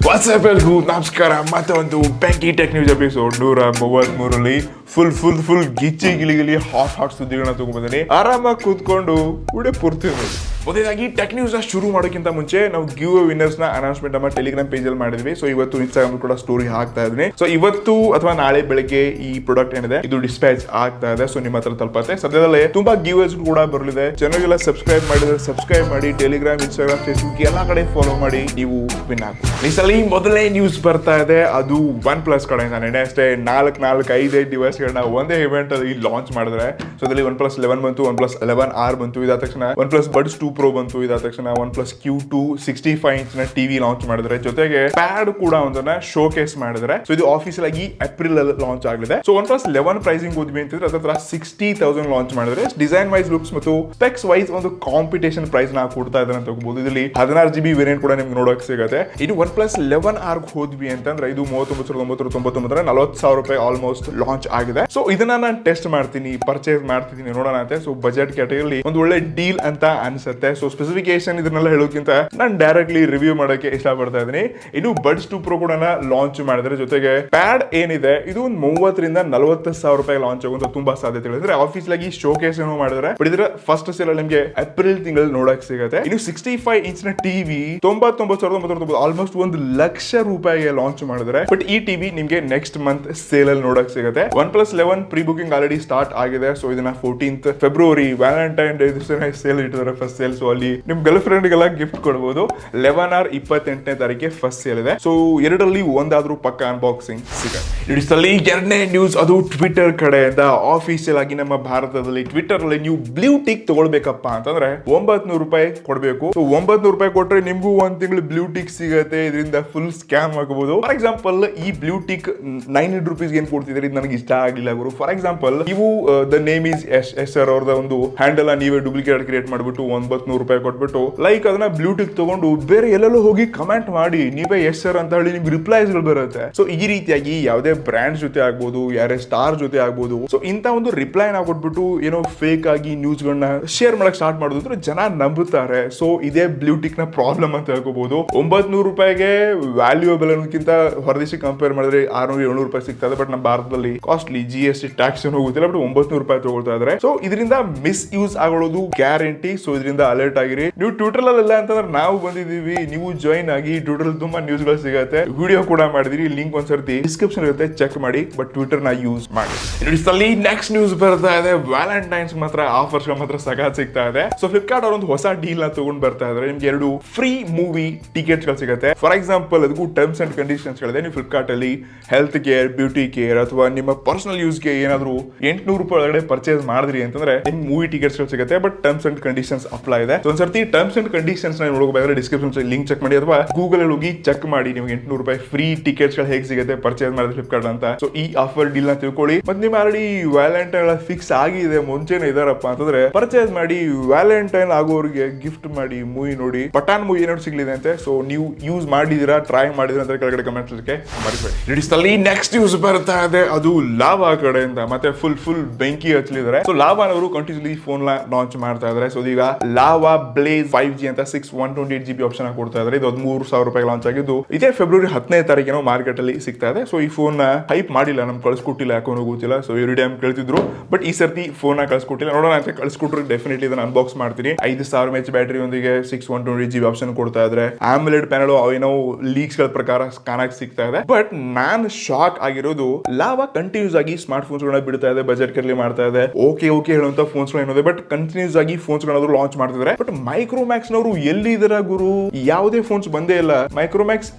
WhatsApp ನಮಸ್ಕಾರ. ಮತ್ತೆ ಒಂದು ಬೆಂಕಿ ಟೆಕ್ ನ್ಯೂಸ್ ಎಪಿಸೋಡ್ 133 ಫುಲ್ ಗಿಚ್ಚಿ ಗಿಲಿ ಹಾಟ್ ಸುದ್ದಿಗಳನ್ನ ತಗೊಂಡ್ಬಂದಿನಿ. ಆರಾಮಾಗಿ ಕೂತ್ಕೊಂಡು ಉಡೆ ಪೂರ್ತಿ ನೋಡಿ. ಮೊದಲಾಗಿ ಟೆಕ್ ನ್ಯೂಸ್ ಶುರು ಮಾಡೋಕ್ಕಿಂತ ಮುಂಚೆ ನಾವು ಗಿವ್ ವಿನ್ನರ್ಸ್ ನ ಅನೌನ್ಸ್ಮೆಂಟ್ ನಮ್ಮ ಟೆಲಿಗ್ರಾಮ್ ಪೇಜ್ ಅಲ್ಲಿ ಮಾಡಿದ್ವಿ. ಸೊ ಇವತ್ತು ಇನ್ಸ್ಟಾಗ್ರಾಮ್ ಕೂಡ ಸ್ಟೋರಿ ಹಾಕ್ತಾ ಇದ್ದೀನಿ. ಸೊ ಇವತ್ತು ಅಥವಾ ನಾಳೆ ಬೆಳಗ್ಗೆ ಈ ಪ್ರಾಡಕ್ಟ್ ಏನಿದೆ ಇದು ಡಿಸ್ಪ್ಯಾಚ್ ಆಗ್ತಾ ಇದೆ. ಸೊ ನಿಮ್ಮ ಹತ್ರ ತಲುಪತ್ತೆ. ಸದ್ಯದಲ್ಲೇ ತುಂಬಾ ಗಿವ್ಸ್ ಕೂಡ ಬರಲಿದೆ. ಜನರಿಗೆಲ್ಲ ಸಬ್ಸ್ಕ್ರೈಬ್ ಮಾಡಿದ್ರೆ ಸಬ್ಸ್ಕ್ರೈಬ್ ಮಾಡಿ, ಟೆಲಿಗ್ರಾಮ್, ಇನ್ಸ್ಟಾಗ್ರಾಮ್, ಫೇಸ್ಬುಕ್ ಎಲ್ಲಾ ಕಡೆ ಫಾಲೋ ಮಾಡಿ, ನೀವು ವಿನ್ ಆಗಿ. ಈ ಸಲ ಮೊದಲನೇ ನ್ಯೂಸ್ ಬರ್ತಾ ಇದೆ, ಅದು ಒನ್ ಪ್ಲಸ್ ಕಡೆಯಿಂದ. ನೆನೆ ಅಷ್ಟೇ 4-5 ಡಿವೈಸ್ ಗಳನ್ನ ಒಂದೇ ಇವೆಂಟ್ ಅಲ್ಲಿ ಲಾಂಚ್ ಮಾಡಿದ್ರೆ. ಸೊ ಅದರಲ್ಲಿ OnePlus 11 ಬಂತು, OnePlus 11R ಬಂತು, ಇದಾದ ತಕ್ಷಣ OnePlus Buds 2 Pro ಬಂತು, ಇದಾದ ತಕ್ಷಣ OnePlus Q2 65 ಇಂಚ್ ನ ಟಿವಿ ಲಾಂಚ್ ಮಾಡಿದ್ರೆ. ಜೊತೆಗೆ ಪ್ಯಾಡ್ ಕೂಡ ಒಂದನ್ನ ಶೋಕೇಸ್ ಮಾಡಿದ್ರೆ. ಸೊ ಇದು ಆಫೀಸಿಯಲ್ ಆಗಿ ಏಪ್ರಿಲ್ ಅಲ್ಲಿ ಲಾಂಚ್ ಆಗಲಿದೆ. ಸೊ OnePlus 11 ಪ್ರೈಸಿಂಗ್ ಓದ್ವಿ ಅಂತಂದ್ರೆ ಅದರ 60,000 ಲಾಂಚ್ ಮಾಡಿದ್ರೆ. ಡಿಸೈನ್ ವೈಸ್, ಲುಕ್ಸ್ ಮತ್ತು ಸ್ಪೆಕ್ಸ್ ವೈಸ್ ಒಂದು ಕಾಂಪಿಟೇಷನ್ ಪ್ರೈಸ್ ನ ಕೊಡ್ತಾ ಇದ್ದಾರೆ ಅಂತ ಹೋಗಬಹುದು. ಇದರಲ್ಲಿ 16GB ವೇರಿಯಂಟ್ ಕೂಡ ನಿಮ್ಗೆ ನೋಡೋಕೆ ಸಿಗುತ್ತೆ. ಇದು OnePlus 11R ಹೋದ್ವಿ ಅಂತಂದ್ರೆ ಇದು 39,999 40,000 ರೂಪಾಯಿ ಆಲ್ಮೋಸ್ಟ್ ಲಾಂಚ್ ಆಗಿದೆ. ಸೊ ಇದನ್ನ ನಾನು ಟೆಸ್ಟ್ ಮಾಡ್ತೀನಿ, ಪರ್ಚೇಸ್ ಮಾಡ್ತಿದ್ದೀನಿ, ನೋಡೋಣ ಅಂತ. ಸೊ ಬಜೆಟ್ ಕ್ಯಾಟಗರಿಯಲ್ಲಿ ಒಂದು ಒಳ್ಳೆ ಡೀಲ್ ಅಂತ ಅನ್ಸುತ್ತೆ. ಸೊ ಸ್ಪೆಸಿಫಿಕೇಶನ್ ಇದನ್ನೆಲ್ಲ ಹೇಳೋಕ್ಕಿಂತ ನಾನು ಡೈರೆಕ್ಟ್ಲಿ ರಿವ್ಯೂ ಮಾಡೋಕೆ ಇಷ್ಟಪಡ್ತಾ ಇದ್ದೀನಿ. ಇನ್ನು Buds 2 Pro ಕೂಡ ಲಾಂಚ್ ಮಾಡಿದ್ರೆ. ಜೊತೆಗೆ ಪ್ಯಾಡ್ ಏನಿದೆ ಇದು 30,000-40,000 ರೂಪಾಯಿ ಲಾಂಚ್ ಆಗುವಂತ ತುಂಬಾ ಸಾಧ್ಯತೆಗಳು ಇದೆ. ಆಫೀಸ್ ಆಗಿ ಶೋಕೇಸ್ ಏನೋ ಮಾಡಿದ್ರೆ, ಬಟ್ ಇದ್ರ ಫಸ್ಟ್ ಸೇಲ್ ನಿಮಗೆ ಏಪ್ರಿಲ್ ತಿಂಗಳಲ್ಲಿ ನೋಡಕ್ ಸಿಗುತ್ತೆ. ಇನ್ನು 65 ಇಂಚ್ ನ ಟಿವಿ 99,999 ಆಲ್ಮೋಸ್ಟ್ 1,00,000 ರೂಪಾಯಿಗೆ ಲಾಂಚ್ ಮಾಡಿದ್ರೆ. ಬಟ್ ಈ ಟಿವಿ ನಿಮ್ಗೆ ನೆಕ್ಸ್ಟ್ ಮಂತ್ ಸೇಲ್ ಅಲ್ಲಿ ನೋಡಕ್ ಸಿಗುತ್ತೆ. OnePlus 11 pre booking already start ಆಗಿದೆ. ಸೊ ಇದನ್ನ 14th ಫೆಬ್ರವರಿ ವ್ಯಾಲೆಂಟೈನ್ ಡೇ ದಿವಸ ಸೇಲ್ ಇಟ್ಟಿದ್ದಾರೆ, ಫಸ್ಟ್ ಸೇಲ್. ಸೊ ಅಲ್ಲಿ ನಿಮ್ ಗರ್ಲ್ ಫ್ರೆಂಡ್ ಗೆಲ್ಲ ಗಿಫ್ಟ್ ಕೊಡಬಹುದು. 11R 28ನೇ ತಾರೀಕಿಗೆ ಫಸ್ಟ್ ಸೇಲ್ ಇದೆ. ಸೊ ಎರಡರಲ್ಲಿ ಒಂದಾದ್ರೂ ಪಕ್ಕ ಅನ್ಬಾಕ್ಸಿಂಗ್ ಸಿಗುತ್ತೆ. ಎರಡನೇ ನ್ಯೂಸ್ ಅದು ಟ್ವಿಟರ್ ಕಡೆಯಿಂದ ಆಫೀಸಿಯಲ್ ಆಗಿ ನಮ್ಮ ಭಾರತದಲ್ಲಿ ಟ್ವಿಟರ್ ಅಲ್ಲಿ ನೀವು ಬ್ಲೂ ಟಿಕ್ ತಗೊಳ್ಬೇಕಪ್ಪ ಅಂತಂದ್ರೆ 900 ರೂಪಾಯಿ ಕೊಡಬೇಕು. ಸೊ 900 ರೂಪಾಯಿ ಕೊಟ್ರೆ ನಿಮ್ಗೂ ಒಂದ್ ತಿಂಗಳು ಬ್ಲೂ ಟಿಕ್ ಸಿಗುತ್ತೆ. ಇದರಿಂದ ಫುಲ್ ಸ್ಕ್ಯಾಮ್ ಆಗಬಹುದು. ಫಾರ್ ಎಕ್ಸಾಂಪಲ್ ಈ ಬ್ಲೂ ಟಿಕ್ 900 ರೂಪೀಸ್ ಏನ್ ಕೊಡ್ತಿದ್ರೆ ಇದು ನನಗೆ ಇಷ್ಟ ಆಗಿಲ್ಲ ಗುರು. ಫಾರ್ ಎಕ್ಸಾಂಪಲ್ ನೀವು the name is yes sir ಅವ್ರದ ಒಂದು ಹ್ಯಾಂಡಲ್ ನೀವೇ ಡೂಪ್ಲಿಕೇಟ್ ಕ್ರಿಯೇಟ್ ಮಾಡ್ಬಿಟ್ಟು 900 ರೂಪಾಯಿ ಕೊಟ್ಬಿಟ್ಟು ಲೈಕ್ ಅದನ್ನ ಬ್ಲೂ ಟಿಕ್ ತಗೊಂಡು ಬೇರೆ ಎಲ್ಲೆಲ್ಲೋ ಹೋಗಿ ಕಮೆಂಟ್ ಮಾಡಿ ನೀವೇ ಎಸ್ ಸರ್ ಅಂತ ಹೇಳಿ ನಿಮ್ಗೆ ರಿಪ್ಲೈಸ್ ಗಳು ಬರುತ್ತೆ. ಸೊ ಈ ರೀತಿಯಾಗಿ ಯಾವುದೇ ಬ್ರ್ಯಾಂಡ್ ಜೊತೆ ಆಗ್ಬೋದು, ಯಾರೇ ಸ್ಟಾರ್ ಜೊತೆ ಆಗ್ಬೋದು, ಸೊ ಇಂತ ಒಂದು ರಿಪ್ಲೈ ನ ಕೊಟ್ಬಿಟ್ಟು ಏನೋ ಫೇಕ್ ಆಗಿ ನ್ಯೂಸ್ ಗಳನ್ನ ಶೇರ್ ಮಾಡಕ್ ಸ್ಟಾರ್ಟ್ ಮಾಡಿದ್ರೆ ಜನ ನಂಬುತ್ತಾರೆ. ಸೊ ಇದೇ ಬ್ಲೂ ಟಿಕ್ ನ ಪ್ರಾಬ್ಲಮ್ ಅಂತ ಹೇಳ್ಕೋಬಹುದು. 900 ರೂಪಾಯಿಗೆ ವ್ಯಾಲ್ಯೂಯಬಲ್ ಅನ್ನೋದಕ್ಕಿಂತ ಹೊರದೇಶಕ್ಕೆ ಕಂಪೇರ್ ಮಾಡಿದ್ರೆ 600-700 ರೂಪಾಯಿ ಸಿಗ್ತದೆ. ಬಟ್ ನಮ್ಮ ಭಾರತದಲ್ಲಿ ಕಾಸ್ಟ್ಲಿ GST ಟ್ಯಾಕ್ಸ್ ಏನು ಹೋಗುತ್ತಿಲ್ಲ, ಬಟ್ 900 ರೂಪಾಯಿ ತಗೊಳ್ತಾ ಇದ್ದಾರೆ. ಸೊ ಇದರಿಂದ ಮಿಸ್ ಯೂಸ್ ಆಗೋದು ಗ್ಯಾರಂಟಿ. ಸೊ ಇದರಿಂದ ಅಲರ್ಟ್ ಆಗಿರಿ. ನೀವು ಟ್ವಿಟರ್ ಅಲ್ಲ ಅಂತಂದ್ರೆ ನಾವು ಬಂದಿದ್ದೀವಿ, ನೀವು ಜಾಯಿನ್ ಆಗಿ. ಟ್ವಿಟರ್ ತುಂಬಾ ನ್ಯೂಸ್ ಗಳು ಸಿಗುತ್ತೆ, ವಿಡಿಯೋ ಕೂಡ ಮಾಡಿದಿರಿ. ಲಿಂಕ್ ಒಂದ್ಸರ್ತಿ ಡಿಸ್ಕ್ರಿಪ್ಷನ್ ಇರುತ್ತೆ, ಚೆಕ್ ಮಾಡಿ. ಬಟ್ ಟ್ವಿಟರ್ ನ ಯೂಸ್ ಮಾಡಿ. ನೆಕ್ಸ್ಟ್ ನ್ಯೂಸ್ ಬರ್ತಾ ಇದೆ, ವ್ಯಾಲೆಂಟೈನ್ಸ್ ಮಾತ್ರ ಆಫರ್ಸ್ ಮಾತ್ರ ಸಗಾತ್ ಸಿಗ್ತಾ ಇದೆ. ಸೊ ಫ್ಲಿಪ್ಕಾರ್ಟ್ ಅವ್ರ ಒಂದು ಹೊಸ ಡೀಲ್ ನ ತಗೊಂಡ್ ಬರ್ತಾ ಇದ್ದಾರೆ. ನಿಮ್ಗೆ 2 ಫ್ರೀ ಮೂವಿ ಟಿಕೆಟ್ಸ್ ಗಳು ಸಿಗುತ್ತೆ. ಫಾರ್ ಎಕ್ಸಾಂಪಲ್ ಅದಕ್ಕೂ ಟರ್ಮ್ಸ್ ಅಂಡ್ ಕಂಡೀಷನ್ಸ್ ಗಳಿದೆ. ನೀವು ಫ್ಲಿಪ್ಕಾರ್ಟ್ ಅಲ್ಲಿ ಹೆಲ್ತ್ ಕೇರ್, ಬ್ಯೂಟಿ ಕೇರ್ ಅಥವಾ ನಿಮ್ಮ ಪರ್ಸನಲ್ ಯೂಸ್ ಗೆ ಏನಾದ್ರು 800 ರೂಪಾಯಿ ಒಳಗಡೆ ಪರ್ಚೇಸ್ ಮಾಡಿದ್ರಿ ಅಂತಂದ್ರೆ ನಿಮ್ಗೆ ಮೂವಿ ಟಿಕೆಟ್ಸ್ ಗಳು ಸಿಗುತ್ತೆ. But terms and conditions apply ಇದೆ. ಸೊ ಒಂದ್ಸರ್ತಿ ಟರ್ಮ್ಸ್ ಅಂಡ್ ಕಂಡೀಷನ್ಸ್ ನೋಡಬೇಕಾದ್ರೆ ಡಿಸ್ಕ್ರಿಪ್ಷನ್ ಲಿಂಕ್ ಚೆಕ್ ಮಾಡಿ ಅಥವಾ ಗೂಗಲ್ ಅಲ್ಲಿ ಹೋಗಿ ಚೆಕ್ ಮಾಡಿ. ನಿಮ್ಗೆ 800 ರೂಪಾಯಿ ಫ್ರೀ ಟಿಕೆಟ್ಸ್ ಗಳು ಹೇಗೆ ಸಿಗುತ್ತೆ ಪರ್ಚೇಸ್ ಮಾಡಿದ್ರೆ ಫ್ಲಿಪ್ಕಾರ್ಟ್ ಅಂತ. ಸೊ ಈ ಆಫರ್ ಡೀಲ್ ನ ತಿಳ್ಕೊಳ್ಳಿ. ಮತ್ತೆ ನಿಮ್ ಆಲ್ರೆಡಿ ವ್ಯಾಲೆಂಟೈನ್ ಫಿಕ್ಸ್ ಆಗಿದೆ, ಮುಂಚೆನೆ ಇದಾರಪ್ಪ ಅಂತಂದ್ರೆ ಪರ್ಚೇಸ್ ಮಾಡಿ. ವ್ಯಾಲೆಂಟೈನ್ ಆಗೋರಿಗೆ ಗಿಫ್ಟ್ ಮಾಡಿ, ಮೂವಿ ನೋಡಿ. ಪಠಾನ್ ಮೂವಿ ಏನಾದ್ರು ಸಿಗ್ಲಿದೆ ಅಂತೆ. ಸೊ ನೀವು ಯೂಸ್ ಮಾಡಿದೀರಾ, ಟ್ರೈ ಮಾಡಿದ್ರೆ ಅಂತ ಕೆಳಗಡೆ ಕಮೆಂಟ್ಸ್ ಮರಿಬೇಡಿ. ನೆಕ್ಸ್ಟ್ ನ್ಯೂಸ್ ಬರ್ತಾ ಇದೆ, ಅದು ಲಾವಾ ಕಡೆಯಿಂದ. ಮತ್ತೆ ಫುಲ್ ಬೆಂಕಿ ಹಚ್ಚಲಿದ್ದಾರೆ. ಸೊ ಲಾವಾ ಅವರು ಕಂಟಿನ್ಯೂಸ್ಲಿ ಫೋನ್ ಲಾಂಚ್ ಮಾಡ್ತಾ ಇದ್ದಾರೆ. ಸೊ ಈಗ ಲಾವಾ ಬ್ಲೇಜ್ 5G ಅಂತ 128GB ಆಪ್ಷನ್ ಕೊಡ್ತಾ ಇದ್ದಾರೆ. ಇದು 13,000 ರೂಪಾಯಿ ಲಾಂಚ್ ಆಗಿದ್ದು ಇದೇ ಫೆಬ್ರವರಿ 10ನೇ ತಾರೀಕಿನ ಮಾರ್ಕೆಟ್ ಅಲ್ಲಿ ಸಿಗ್ತಾ ಇದೆ. ಸೊ ಈ ಫೋನ್ ಹೈಪ್ ಮಾಡಿಲ್ಲ, ನಮ್ಗೆ ಕಳ್ಸಿಕೊಟ್ಟಿಲ್ಲ, ಯಾಕೋ ಗೊತ್ತಿಲ್ಲ. ಸೊ ಎವ್ರಿ ಟೈಮ್ ಕೇಳ್ತಿದ್ರು, ಬಟ್ ಈ ಸರ್ತಿ ಫೋನ್ ಕಳ್ಸಿಕೊಟ್ಟಿಲ್ಲ. ನೋಡೋಣ ಅಂತ. ಕಳ್ಸಿಕೊಟ್ರೆ ಡೆಫಿನೆಟ್ಲಿ ಇದನ್ನ ಅನ್ಬಾಕ್ಸ್ ಮಾಡ್ತೀನಿ. 5,000 mAh ಬ್ಯಾಟರಿ ಒಂದಿಗೆ 128GB ಆಪ್ಷನ್ ಕೊಡ್ತಾ ಇದ್ರೆ. ಆಮ್ಲೆಡ್ ಪ್ಯಾನಲ್ ಏನೋ ಲೀಕ್ಸ್ ಗಳ ಪ್ರಕಾರ ಕಾಣಕ್ ಸಿಗ್ತಾ ಇದೆ. ಬಟ್ ನಾನ್ ಶಾಕ್ ಆಗಿರೋದು, ಲಾವಾ ಕಂಟಿನ್ಯೂಸ್ ಆಗಿ ಸ್ಮಾರ್ಟ್ ಫೋನ್ಸ್ ಗಳನ್ನ ಬಿಡ್ತಾ ಇದೆ, ಬಜೆಟ್ ಕರ್ಲಿ ಮಾಡ್ತಾ ಇದೆ. ಓಕೆ ಹೇಳುವಂತ ಫೋನ್ಸ್ ಗಳು ಏನಿದೆ, ಬಟ್ ಕಂಟಿನ್ಯೂಸ್ ಆಗಿ ಫೋನ್ಸ್ ಗಳನ್ನ ಲಾಂಚ್ ಮಾಡ್ತಿದ್ದಾರೆ. ಬಟ್ ಮೈಕ್ರೋಮ್ಯಾಕ್ಸ್ ನವರು ಎಲ್ಲಿ ಇದಾರ ಗುರು? ಯಾವುದೇ ಫೋನ್ಸ್ ಬಂದೇ ಇಲ್ಲ. ಮೈಕ್ರೋಮ್ಯಾಕ್ಸ್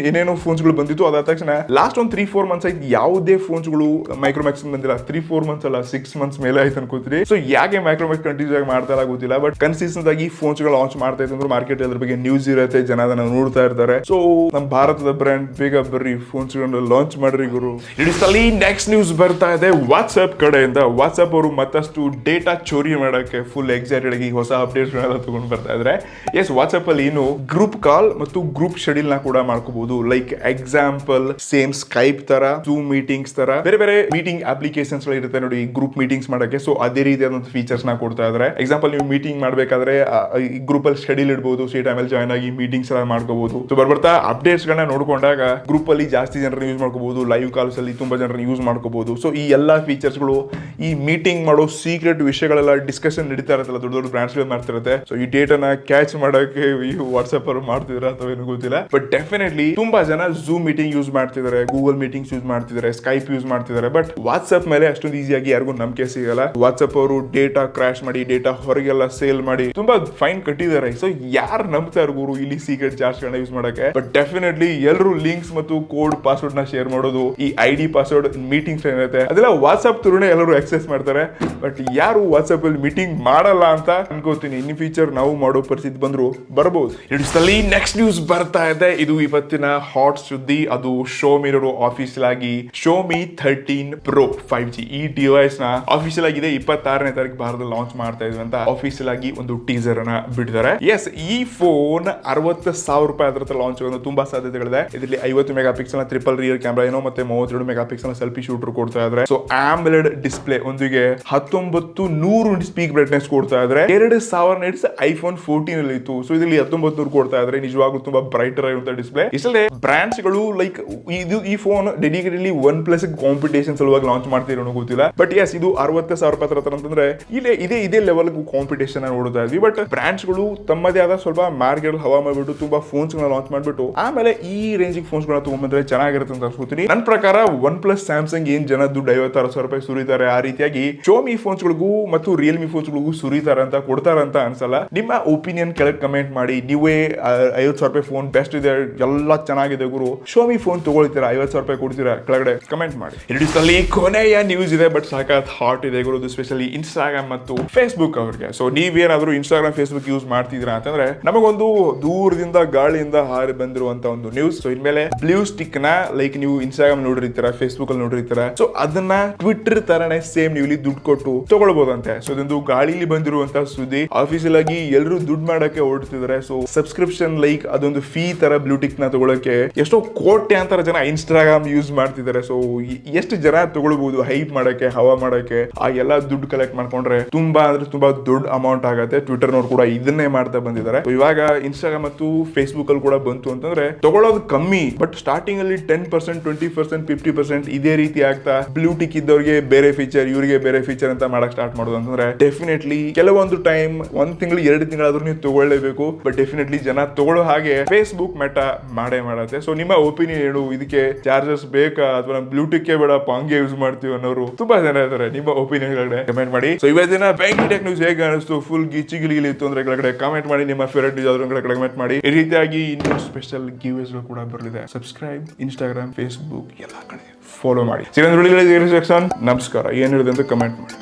ಏನೇನೋ ಫೋನ್ಸ್ ಗಳು ಬಂದಿತ್ತು. ಅದಾದ ತಕ್ಷಣ ಲಾಸ್ಟ್ ಒಂದು 3-4 ಮಂತ್ಸ್ ಆಯ್ತು ಯಾವುದೇ ಫೋನ್ಸ್ ಗಳು ಮೈಕ್ರೋಮ್ಯಾಕ್ಸ್ ಬಂದಿಲ್ಲ. 3-4 ಮಂತ್ಸ್ ಅಲ್ಲ, 6 ಮಂತ್ಸ್ ಮೇಲೆ ಆಯ್ತು ಅನ್ಕೋತೀರಿ. ಸೊ ಯಾಕೆ ಮೈಕ್ರೋಮ್ಯಾಕ್ಸ್ ಕಂಟಿನ್ಯೂಸ್ ಆಗಿ ಮಾಡ್ತಾ ಇಲ್ಲ ಗೊತ್ತಿಲ್ಲ. ಬಟ್ ಕನ್ಸಿಸ್ಟೆಂಟ್ ಆಗಿ ಫೋನ್ಸ್ ಗಳು ಲಾಂಚ್ ಮಾಡ್ತಾ ಇದ್ರು ಮಾರ್ಕೆಟ್ ಅದ್ರ ಬಗ್ಗೆ ನ್ಯೂಸ್ ಇರುತ್ತೆ, ಜನ ಅದನ್ನ ನೋಡ್ತಾ ಇರ್ತಾರೆ. ಸೊ ನಮ್ಮ ಭಾರತದ ಬ್ರ್ಯಾಂಡ್ ಬೇಗ ಬರ್ರಿ, ಫೋನ್ಸ್ ಗಳನ್ನ ಲಾಂಚ್ ಮಾಡ್ರಿ ಗುರು. ಗುರು. ಇಡಿಸಲಿ ನೆಕ್ಸ್ಟ್ ನ್ಯೂಸ್ ಬರ್ತಾ ಇದೆ ವಾಟ್ಸ್ಆಪ್ ಕಡೆಯಿಂದ. ವಾಟ್ಸ್ಆಪ್ ಅವರು ಮತ್ತಷ್ಟು ಡೇಟಾ ಚೋರಿ ಮಾಡಕ್ಕೆ ಫುಲ್ ಎಕ್ಸೈಟೆಡ್ ಆಗಿ ಹೊಸ ಅಪ್ಡೇಟ್ಸ್ ತಗೊಂಡು ಬರ್ತಾ ಇದ್ರೆ. ಎಸ್, ವಾಟ್ಸ್ಆಪ್ ಅಲ್ಲಿ ಏನು ಗ್ರೂಪ್ ಕಾಲ್ ಮತ್ತು ಗ್ರೂಪ್ ಶೆಡ್ಯೂಲ್ ನ ಕೂಡ ಮಾಡ್ಕೋಬಹುದು. ಲೈಕ್ ಎಕ್ಸಾಂಪಲ್ ಸೇಮ್ ಸ್ಕೈಪ್ ತರ, ಜೂಮ್ ಮೀಟಿಂಗ್ಸ್ ತರ ಬೇರೆ ಬೇರೆ ಮೀಟಿಂಗ್ ಅಪ್ಲಿಕೇಶನ್ಸ್ ಇರುತ್ತೆ ನೋಡಿ ಗ್ರೂಪ್ ಮೀಟಿಂಗ್ಸ್ ಮಾಡಕ್ಕೆ. ಸೊ ಅದೇ ರೀತಿಯಾದಂತ ಫೀಚರ್ಸ್ ನ ಕೊಡ್ತಾ ಇದ್ದಾರೆ. ಎಕ್ಸಾಂಪಲ್ ನೀವು ಮೀಟಿಂಗ್ ಮಾಡ್ಬೇಕಾದ್ರೆ ಗ್ರೂಪ್ ಅಲ್ಲಿ ಶೆಡ್ಯೂಲ್ ಇಡಬಹುದು, ಸಿ ಟೈಮ್ ಅಲ್ಲಿ ಜಾಯ್ನ್ ಆಗಿ ಮೀಟಿಂಗ್ಸ್ ಎಲ್ಲ ಮಾಡ್ಕೋಬಹುದು. ಸೊ ಬರ್ತಾ ಅಪ್ಡೇಟ್ಸ್ ಗಳನ್ನ ನೋಡ್ಕೊಂಡಾಗ ಗ್ರೂಪ್ ಅಲ್ಲಿ ಜಾಸ್ತಿ ಜನರನ್ನ ಯೂಸ್ ಮಾಡ್ಕೋಬಹುದು, ಲೈವ್ ಕಾಲ್ಸ್ ಅಲ್ಲಿ ತುಂಬಾ ಜನರನ್ನ ಯೂಸ್ ಮಾಡ್ಕೋಬಹುದು. ಸೊ ಈ ಎಲ್ಲಾ ಫೀಚರ್ಸ್ ಗಳು ಈ ಮೀಟಿಂಗ್ ಮಾಡೋ ಸೀಕ್ರೆಟ್ ವಿಷಯಗಳೆಲ್ಲ ಡಿಸ್ಕಷನ್ ನಡೀತಾ ಇರುತ್ತಲ್ಲ, ದೊಡ್ಡ ದೊಡ್ಡ ಬ್ರಾಂಡ್ಸ್ ಗಳು ಮಾಡ್ತಿರುತ್ತೆ. ಸೊ ಈ ಡೇಟಾನ ಕ್ಯಾಚ್ ಮಾಡಕ್ಕೆ ಈ ವಾಟ್ಸ್ಆಪ್ ಅವರು ಮಾಡ್ತಿದ್ರ ಅಥವಾ ಏನು ಗೊತ್ತಿಲ್ಲ. ಬಟ್ ಡೆಫಿನೆಟ್ಲಿ ತುಂಬಾ ಜನ ಝೂಮ್ ಮೀಟಿಂಗ್ ಯೂಸ್ ಮಾಡ್ತಿದ್ದಾರೆ, ಗೂಗಲ್ ಮೀಟಿಂಗ್ಸ್ ಯೂಸ್ ಮಾಡ್ತಿದ್ದಾರೆ, ಸ್ಕೈಪ್ ಯೂಸ್ ಮಾಡ್ತಿದ್ದಾರೆ. ಬಟ್ ವಾಟ್ಸ್ಆಪ್ ಮೇಲೆ ಅಷ್ಟೊಂದು ಈಸಿಯಾಗಿ ಯಾರಿಗೂ ನಂಬಿಕೆ ಸಿಗಲ್ಲ. ವಾಟ್ಸ್ಆಪ್ ಅವರು ಡೇಟಾ ಕ್ರಾಶ್ ಮಾಡಿ, ಡೇಟಾ ಹೊರಗೆಲ್ಲ ಸೇಲ್ ಮಾಡಿ ತುಂಬಾ ಫೈನ್ ಕಟ್ಟಿದ್ದಾರೆ. ಸೊ ಯಾರು ನಂಬ್ತಾರೆ ಗುರು ಇಲ್ಲಿ ಸೀಕ್ರೆಟ್ ಚಾರ್ಜ್ ಗಳನ್ನ ಯೂಸ್ ಮಾಡಕ್ಕೆ? ಬಟ್ ಡೆಫಿನೆಟ್ಲಿ ಎಲ್ಲರೂ ಲಿಂಕ್ಸ್ ಮತ್ತು ಕೋಡ್ ಪಾಸ್ವರ್ಡ್ ನ ಶೇರ್ ಮಾಡೋದು, ಈ ಐಡಿ ಪಾಸ್ವರ್ಡ್ ಮೀಟಿಂಗ್ಸ್ ಏನಿರುತ್ತೆ ಅದೆಲ್ಲ ವಾಟ್ಸ್ಆಪ್ ಥ್ರೂನೇ ಎಲ್ಲರೂ ಆಕ್ಸೆಸ್ ಮಾಡ್ತಾರೆ. ಬಟ್ ಯಾರು ವಾಟ್ಸ್ಆಪ್ ಅಲ್ಲಿ ಮೀಟಿಂಗ್ ಮಾಡಲ್ಲ ಅಂತ ಅನ್ಕೋತೀನಿ. ಇನ್ನು ಫೀಚರ್ ನಾವು ಮಾಡೋ ಪರಿಸ್ಥಿತಿ ಬಂದ್ರು ಬರಬಹುದು. ಇಡಿಸಲಿ ನೆಕ್ಸ್ಟ್ ನ್ಯೂಸ್ ಬರ್ತಾ ಇದೆ. ಇದು ಇವತ್ತಿನ ಹಾಟ್ ಸುದ್ದಿ. ಅದು Xiaomi ಇರೋ ಆಫೀಷಿಯಲ್ ಆಗಿ Xiaomi 13 Pro 5G ಈ ಡಿವೈಸ್ ನ ಆಫೀಷಿಯಲ್ ಆಗಿದೆ 26ನೇ ತಾರೀಕು ಭಾರತದಲ್ಲಿ ಲಾಂಚ್ ಮಾಡ್ತಾ ಇದ್ವಿ ಅಂತ ಆಫೀಷಿಯಲ್ ಆಗಿ ಒಂದು ಟೀಸರ್ ಅನ್ನ ಬಿಟ್ಟಿದ್ದಾರೆ. ಎಸ್, ಈ ಫೋನ್ 60,000 ರೂಪಾಯಿ ಅದರ ಲಾಂಚ್ ಆಗೋದು ತುಂಬಾ ಸಾಧ್ಯತೆಗಳಿದೆ. ಇದರಲ್ಲಿ 50 mega pixel triple rear camera ಏನೋ ಮತ್ತೆ 32 ಮೆಗಾ ಪಿಕ್ಸೆಲ್ ಸೆಲ್ಫಿ ಶೂಟರ್ ಕೊಡ್ತಾ ಇದ್ದಾರೆ. ಸೊ ಆಮ್ಲೆಡ್ ಡಿಸ್ಪ್ಲೇ ಒಂದಿಗೆ 1900 ಸ್ಪೀಕ್ ಬ್ರೈಟ್ನೆಸ್ ಕೊಡ್ತಾ ಇದ್ದಾರೆ. 2000 ನಿಟ್ಸ್ ಐಫೋನ್ 14 ಅಲ್ಲಿ ಇತ್ತು. ಸೊ ಇದರಲ್ಲಿ 1900 ಕೊಡ್ತಾ ಇದ್ದಾರೆ. ನಿಜವಾಗ್ಲೂ ತುಂಬಾ ಬ್ರೈಟರ್ ಆಗಿರುವಂತ ಡಿಸ್ಪ್ಲೇ. ಇಷ್ಟೇ ಬ್ರಾಂಡ್ಸ್ ಗಳು ಲೈಕ್ ಈ ಫೋನ್ ಡೆಡಿಕೇಟೆಡ್ಲಿ OnePlus ಕಾಂಪಿಟೇಷನ್ ಸಲುವಾಗಿ ಲಾಂಚ್ ಮಾಡ್ತಿರೋ ಗೊತ್ತಿಲ್ಲ. ಬಟ್ ಎಸ್, ಇದು 60,000 ರೂಪಾಯಿ ಅಂತಂದ್ರೆ ಇದೇ ಲೆವೆಲ್ ಕಾಂಪಿಟೇಷನ್ ನೋಡ್ತಾ ಇದ್ವಿ. ಬಟ್ ಬ್ರಾಂಡ್ಸ್ ಗಳು ತಮ್ಮದೇ ಆದ ಸ್ವಲ್ಪ ಮಾರ್ಕೆಟ್ ಹವಾ ಮಾಡ್ಬಿಟ್ಟು ತುಂಬಾ ಫೋನ್ಸ್ ಗಳನ್ನ ಲಾಂಚ್ ಮಾಡ್ಬಿಟ್ಟು ಆಮೇಲೆ ಈ ರೇಂಜ್ ಫೋನ್ಸ್ ಗಳನ್ನ ತಗೊಂಡ್ಬಂದ್ರೆ ಚೆನ್ನಾಗಿರುತ್ತೆ ಅಂತ ಅನ್ಕೋತೀನಿ. ನನ್ನ ಪ್ರಕಾರ OnePlus, Samsung ಏನ್ ಜನ ದುಡ್ಡು 56,000 ರೂಪಾಯಿ ಸುರಿತಾರೆ, ಆ ರೀತಿಯಾಗಿ Xiaomi ಫೋನ್ಸ್ ಗಳಿಗೂ ಮತ್ತು Realme ಫೋನ್ಸ್ ಗಳಿಗೂ ಸುರಿತಾರೆ ಅಂತ ಕೊಡ್ತಾರೆ ಅಂತ ಅನ್ಸಲ್ಲ. ನಿಮ್ಮ ಒಪಿನಿಯನ್ ಕೆಳಗೆ ಕಮೆಂಟ್ ಮಾಡಿ. ನೀವೇ 50,000 ರೂಪಾಯಿ ಫೋನ್ ಬೆಸ್ಟ್ ಇದೆ, ಎಲ್ಲ ಚೆನ್ನಾಗಿದೆ ಗುರು, Xiaomi ಫೋನ್ ತಗೊಳ್ತೀರಾ, 50,000 ರೂಪಾಯಿ ಕೊಡ್ತೀರಾ, ಕೆಳಗಡೆ ಕಮೆಂಟ್ ಮಾಡಿ. ಇಲ್ಲಿ ಕೊನೆಯ ನ್ಯೂಸ್ ಇದೆ, ಬಟ್ ಸಾಕಾತ್ ಹಾಟ್ ಇದೆ ಗುರು. ಸ್ಪೆಷಲಿ ಇನ್ಸ್ಟಾಗ್ರಾಮ್ ಮತ್ತು ಫೇಸ್ಬುಕ್ ಅವರಿಗೆ. ಸೊ ನೀವೇನಾದ್ರೂ ಇನ್ಸ್ಟಾಗ್ರಾಮ್ ಫೇಸ್ಬುಕ್ ಯೂಸ್ ಮಾಡ್ತಿದ್ದೀರಾ ಅಂತಂದ್ರೆ ನಮಗೊಂದು ದೂರದಿಂದ ಗಾಳಿಯಿಂದ ಹಾರಿ ಬಂದಿರುವಂತ ಒಂದು ನ್ಯೂಸ್. ಸೊ ಇನ್ಮೇಲೆ ಬ್ಲೂ ಸ್ಟಿಕ್ ನ ಲೈಕ್ ನೀವು ಇನ್ಸ್ಟಾಗ್ರಾಮ್ ನೋಡಿರ್ತೀರಾ, ಫೇಸ್ಬುಕ್ ಅಲ್ಲಿ ನೋಡಿರ್ತೀರಾ. ಸೊ ಅದನ್ನ ಟ್ವಿಟರ್ ತರನೇ ಸೇಮ್ ನೀವು ಇಲ್ಲಿ ದುಡ್ಡು ಕೊಟ್ಟು ತಗೊಳ್ಬಹುದಂತೆ. ಸೊ ಇದೊಂದು ಗಾಳಿಲಿ ಬಂದಿರುವಂತ ಸುದ್ದಿ. ಆಫೀಸಿಯಲ್ ಆಗಿ ಎಲ್ಲರೂ ದುಡ್ಡು ಮಾಡಕ್ಕೆ ಓಡ್ತಿದ್ದಾರೆ. ಸೊ ಸಬ್ಸ್ಕ್ರಿಪ್ಷನ್ ಲೈಕ್ ಅದೊಂದು ಫೀ ತರ ಬ್ಲೂ ಟಿಕ್ ನ ತಗೊಳಕ್ಕೆ ಎಷ್ಟೋ ಕೋಟ್ಯಾಂತರ ಜನ ಇನ್ಸ್ಟಾಗ್ರಾಮ್ ಯೂಸ್ ಮಾಡ್ತಿದ್ದಾರೆ. ಸೊ ಎಷ್ಟು ಜನ ತಗೊಳ್ಬಹುದು ಹೈಪ್ ಮಾಡಕ್ಕೆ, ಹವಾ ಮಾಡಕ್ಕೆ. ಆ ಎಲ್ಲ ದುಡ್ಡು ಕಲೆಕ್ಟ್ ಮಾಡ್ಕೊಂಡ್ರೆ ತುಂಬಾ ಅಂದ್ರೆ ತುಂಬಾ ದೊಡ್ಡ ಅಮೌಂಟ್ ಆಗುತ್ತೆ. ಟ್ವಿಟರ್ ನವರು ಕೂಡ ಇದನ್ನೇ ಮಾಡ್ತಾ ಬಂದಿದ್ದಾರೆ. ಇವಾಗ ಇನ್ಸ್ಟಾಗ್ರಾಮ್ ಮತ್ತು ಫೇಸ್ಬುಕ್ ಅಲ್ಲಿ ಕೂಡ ಬಂತು ಅಂತಂದ್ರೆ ತಗೊಳ್ಳೋದು ಕಮ್ಮಿ, ಬಟ್ ಸ್ಟಾರ್ಟಿಂಗ್ ಅಲ್ಲಿ 10%, 20%, 50% ಇದೇ ರೀತಿ ಆಗ್ತಾ ಬ್ಲೂ ಟಿಕ್ ಇದ್ದವ್ರಿಗೆ ಬೇರೆ ಫೀಚರ್, ಇವರಿಗೆ ಬೇರೆ ಫೀಚರ್ ಅಂತ ಮಾಡಕ್ ಸ್ಟಾರ್ಟ್ ಮಾಡೋದು ಅಂತಂದ್ರೆ ಡೆಫಿನೆಟ್ಲಿ ಕೆಲವೊಂದು ಟೈಮ್ 1 ತಿಂಗಳು 2 ತಿಂಗಳಾದ್ರೂ ನೀವು ತಗೊಳ್ಳೇಬೇಕು. ಬಟ್ ಡೆಫಿನೆಟ್ಲಿ ಜನ ತಗೊಳ್ಳೋ ಹಾಗೆ ಫೇಸ್ಬುಕ್ ಮೆಟಾ ಮಾಡುತ್ತೆ. ಸೊ ನಿಮ್ಮ ಒಪಿನಿಯನ್ ಏನು? ಇದಕ್ಕೆ ಚಾರ್ಜಸ್ ಬೇಕಾ ಅಥವಾ ನಮ್ಮ ಬ್ಲೂ ಟಿಕ್ ಬೇಡ ಹಂಗೆ ಯೂಸ್ ಮಾಡ್ತೀವಿ ಅನ್ನೋರು ತುಂಬಾ ಜನ ಇದ್ದಾರೆ. ನಿಮ್ಮ ಒಪಿನಿಯನ್ ಕೆಳಗಡೆ ಕಮೆಂಟ್ ಮಾಡಿ. ಸೊ ಇವತ್ತಿನ ಬ್ಯಾಂಕಿಂಗ್ ಟೆಕ್ ನ್ಯೂಸ್ ಹೇಗೆ ಅನಿಸ್ತು, ಫುಲ್ ಗಿಲಿ ಇತ್ತು ಅಂದ್ರೆ ಕೆಳಗಡೆ ಕಮೆಂಟ್ ಮಾಡಿ. ನಿಮ್ಮ ಫೇವರೇಟ್ ನ್ಯೂಸ್ ಆದ್ರೂ ಕೆಳಗಡೆ ಕಮೆಂಟ್ ಮಾಡಿ. ಈ ರೀತಿಯಾಗಿ ಇನ್ನೂ ಸ್ಪೆಷಲ್ ಗಿವ್ವೇಸ್ ಕೂಡ ಬರಲಿದೆ. ಸಬ್ಸ್ಕ್ರೈಬ್, ಇನ್ಸ್ಟಾಗ್ರಾಮ್, ಫೇಸ್ಬುಕ್ ಎಲ್ಲ ಕಡೆ ಫಾಲೋ ಮಾಡಿ. ನಮಸ್ಕಾರ. ಏನ್ ಹೇಳಿದೆ ಅಂತ ಕಮೆಂಟ್ ಮಾಡಿ.